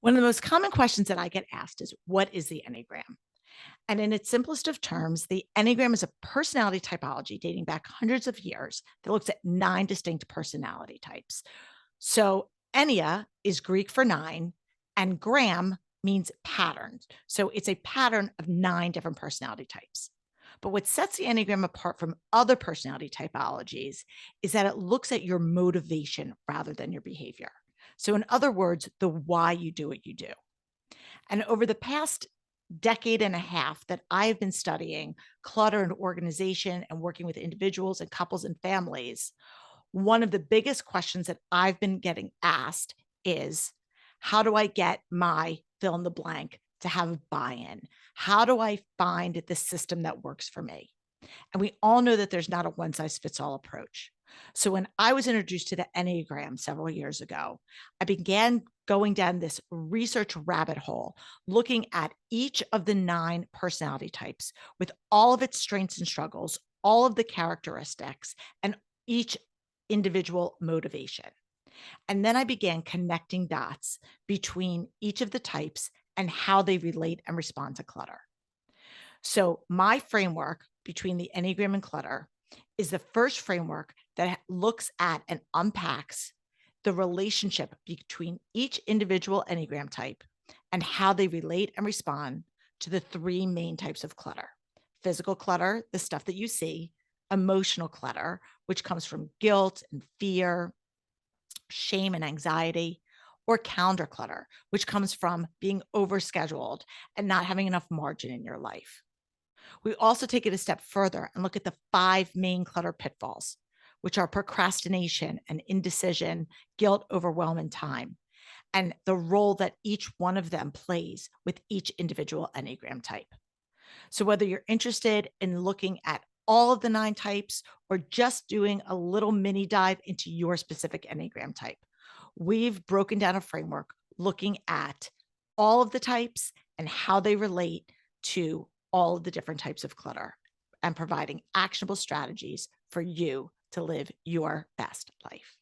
One of the most common questions that I get asked is, what is the Enneagram? And in its simplest of terms, the Enneagram is a personality typology dating back hundreds of years that looks at nine distinct personality types. So, Ennea is Greek for nine, and gram means patterns. So, it's a pattern of nine different personality types. But what sets the Enneagram apart from other personality typologies is that it looks at your motivation rather than your behavior. So, in other words, the why you do what you do. And over the past decade and a half that I've been studying clutter and organization and working with individuals and couples and families, one of the biggest questions that I've been getting asked is, how do I get my fill in the blank to have buy in? How do I find the system that works for me? And we all know that there's not a one size fits all approach. So when I was introduced to the Enneagram several years ago, I began going down this research rabbit hole, looking at each of the nine personality types with all of its strengths and struggles, all of the characteristics, and each individual motivation. And then I began connecting dots between each of the types and how they relate and respond to clutter. So, my framework between the Enneagram and clutter is the first framework that looks at and unpacks the relationship between each individual Enneagram type and how they relate and respond to the three main types of clutter: physical clutter, the stuff that you see; emotional clutter, which comes from guilt and fear, shame and anxiety; or calendar clutter, which comes from being overscheduled and not having enough margin in your life. We also take it a step further and look at the five main clutter pitfalls, which are procrastination and indecision, guilt, overwhelm, and time, and the role that each one of them plays with each individual Enneagram type. So, whether you're interested in looking at all of the nine types or just doing a little mini dive into your specific Enneagram type, we've broken down a framework looking at all of the types and how they relate to all of the different types of clutter and providing actionable strategies for you to live your best life.